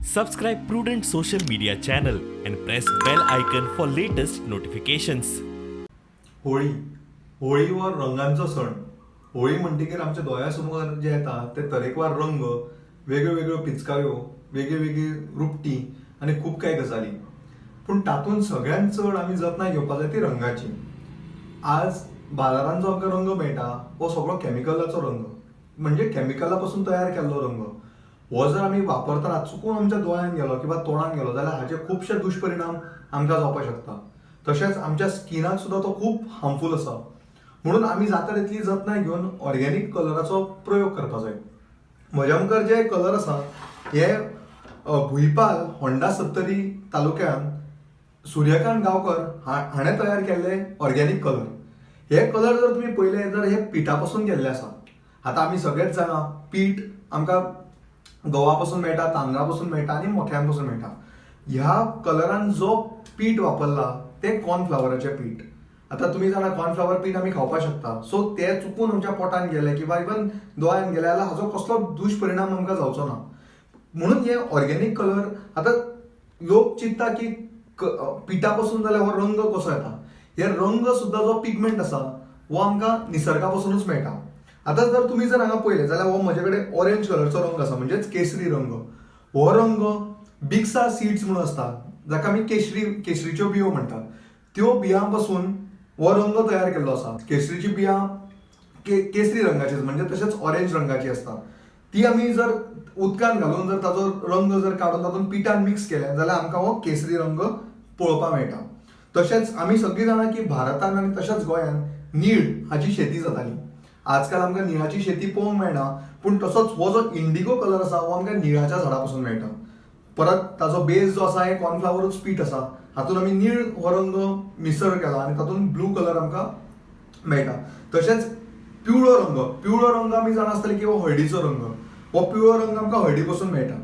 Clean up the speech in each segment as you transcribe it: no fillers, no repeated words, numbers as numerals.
Subscribe Prudent social media channel and press bell icon for latest notifications. Holi होळीवर रंगांचो सण. होळी म्हणटकीर आमच्या दोळ्यासमोर जे येता ते तरेकवार रंग, वेगळ्यो वेगळ्यो पिचकाऱ्यो, वेगळी वेगळी रुपटी आनी खूब कांय गजाली. पूण तातूंत सगळ्यांत चड आमी जतनाय घेवपाक जाय ती रंगाची. आज बाजारांत जो आमकां रंग मेळटा हो सगळो कॅमिकलाचो रंग, म्हणजे कॅमिकला पासून तयार केल्लो रंग. हो जर आमी वापरतना चुकून आमच्या दोळ्यांत गेलो किंवा तोंडात गेलो जाल्यार हाचे खुबशे दुश्परिणाम आमकां जावपाक शकता. तशेंच आमच्या स्किनाक सुद्दां तो खूब हार्मफूल आसा. म्हणून आमी जाता तितली जतनाय घेवन ऑर्गेनीक कलराचो प्रयोग करपाक जाय. म्हज्या मुखार जे कलर आसा हे भुईपाल होंडा 70 तालुक्यांत सूर्यकांत गांवकर हाणें तयार केल्ले ऑर्गेनीक कलर. हे कलर जर तुमी पळयले जाल्यार हे पिठा पासून केल्ले आसा. आतां आमी सगळेच जाणा पीठ आमकां गंवा पासून मेळटा, तांदळा पासून मेळटा आनी मोठ्यां पासून मेळटा. ह्या कलरान जो पीठ वापरला ते कॉर्नफ्लावराचें पीठ. आतां तुमी जाणा कॉर्नफ्लावर पीठ आमी खावपाक शकता. सो ते चुकून आमच्या पोटान गेले किंवा इवन दोळ्यान गेले जाल्यार हाचो कसलो दुश्परिणाम आमकां जावचो ना. म्हणून हे ऑर्गेनीक कलर आतां लोक चिंतता की पिठा पासून जाल्यार हो रंग कसो येता. हे रंग सुद्दां जो पिगमेंट आसा हो आमकां निसर्गा पासूनच मेळटा. आतां जर तुमी जर हांगा पळयलें जाल्यार हो म्हजे कडेन ऑरेंज कलरचो रंग आसा, म्हणजेच केसरी रंग. हो रंग बिक्सा सीड्स म्हणून आसता, जाका आमी केसरीच्यो बियो म्हणटात. त्यो बियां पासून हो रंग तयार केल्लो आसा. केसरीची बियां केसरी रंगाची म्हणजे तशेंच ऑरेंज रंगाची आसता. ती आमी जर उदकांत घालून जर ताचो रंग जर काडून तातूंत पिठान मिक्स केलें जाल्यार आमकां हो केसरी रंग पळोवपाक मेळटा. तशेंच आमी सगळीं जाणा की भारतांत आनी तशेंच गोंयांत नीळ हाची शेती जाताली. आजकाल आमकां निळाची शेती पळोवंक मेळना, पूण तसोच हो जो इंडिगो कलर आसा हो आमकां निळाच्या झाडा पासून मेळटा. परत ताचो बेस जो आसा हे कॉर्नफ्लावरूच पीठ आसा. हातूंत आमी नीळ हो रंग मिसळ केला आनी तातूंत ब्लू कलर आमकां मेळटा. तशेंच पिवळो रंग आमी जाणा आसतले की हो हळदीचो रंग. हो पिवळो रंग आमकां हळदी पासून मेळटा.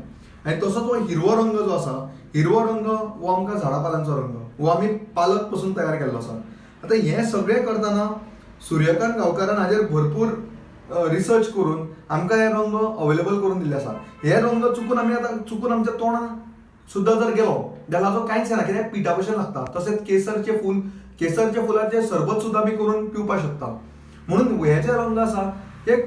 आनी तसोच हो हिरवो रंग जो आसा, हिरवो रंग हो आमकां झाडापालांचो रंग. हो आमी पालक पासून तयार केल्लो आसा. आतां हें सगळें करतना सूर्यकांत गांवकारान हाजेर भरपूर रिसर्च करून आमकां हे रंग अवेलेबल करून दिल्ले आसा. हे रंग चुकून आमी आतां चुकून आमच्या तोंडात सुद्दां जर गेलो जाल्यार हाचो कांयच ना, कित्याक पिठा भशेन लागता. तशेंच केसरचे फुलाचें सरबत सुद्दां आमी करून पिवपाक शकता. म्हणून हे जे रंग आसा हे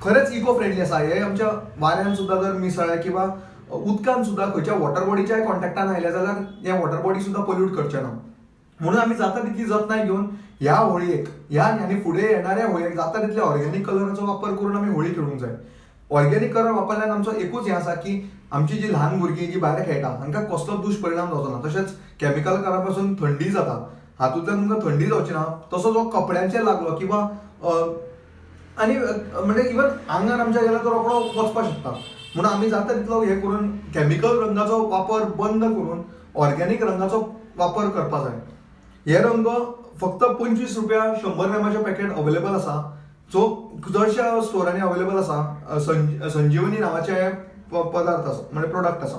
खरेंच इको फ्रेंडली आसा. हे आमच्या वाऱ्यान सुद्दां जर मिसळ्ळे किंवा उदकान सुद्दां खंयच्या वॉटर बॉडीच्या कॉन्टॅक्टान आयले जाल्यार हे वॉटर बॉडी सुद्दां पोल्यूट करचे ना. म्हणून आमी जाता तितली जतनाय घेवन ह्या होळयेक आनी फुडें येणाऱ्या होळयेक जाता तितले ऑर्गेनीक कलराचो वापर करून आमी होळी खेळूंक जाय. ऑर्गेनीक कलर वापरल्यान आमचो एकूच हें आसा की आमची जी ल्हान भुरगीं जी भायर खेळटा हांकां कसलो दुश्परिणाम जावचो ना. तशेंच कॅमिकल कलरा पासून थंडी जाता, हातूंतल्यान तुमकां थंडी जावची ना. तसो जो कपड्यांचेर लागलो किंवा आनी म्हणजे इवन आंगार आमच्या गेल्यार तो रोखडो वचपाक शकता. म्हणून आमी जाता तितलो हें करून कॅमिकल रंगाचो वापर बंद करून ऑर्गेनीक रंगाचो वापर करपाक जाय. हे रंग फक्त 25 रुपया 100 ग्रॅमाचें पॅकेट अवेलेबल आसा, जो चडशा स्टोरांनी अवेलेबल आसा. संजीवनी नांवाचे हे पदार्थ आसा, म्हणजे प्रोडक्ट आसा.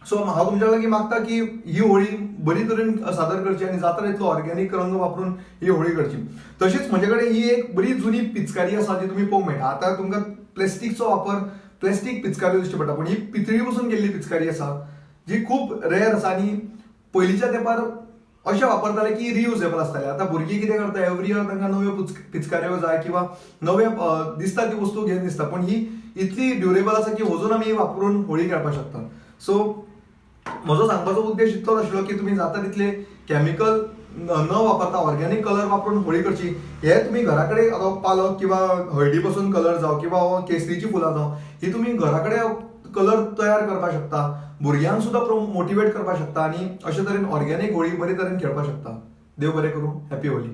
सो हांव तुमच्या लागीं मागता की ही होळी बरी तरेन सादर करची आनी जाता तितलो ऑर्गेनीक रंग वापरून ही होळी करची. तशीच म्हजे कडेन ही एक बरी जुनी पिचकारी आसा जी तुमी पळोवंक मेळटा. आतां तुमकां प्लास्टीकचो वापर, प्लास्टीक पिचकारी दिश्टी पडटा, पूण ही पितळी पासून केल्ली पिचकारी आसा जी खूब रेअर आसा. आनी पयलींच्या तेंपार अशें वापरताले की रियुजेबल आसताले. आतां भुरगीं कितें करता, एवरी इयर तांकां नव्यो पिचकाऱ्यो जाय किंवा नवे दिसता ती वस्तू घेवन दिसता, पूण ही इतली ड्युरेबल आसा की अजून आमी वापरून होळी खेळपाक शकता. सो म्हजो सांगपाचो उद्देश इतलोच आशिल्लो की तुमी जाता तितले कॅमिकल न वापरता ऑर्गेनीक कलर वापरून होळी करची. हे तुमी घरा कडेन आतां पालक किंवा हळदी पासून कलर जावं किंवा केसरीची फुलां जावं ही तुमी घरा कडेन कलर तयार करपाक शकता. भुरग्यांक सुद्दां मोटिवेट करपाक शकता आनी अशे तरेन ऑर्गेनीक होळी बरे तरेन खेळपाक शकता. देव बरें करूं. हॅपी होळी.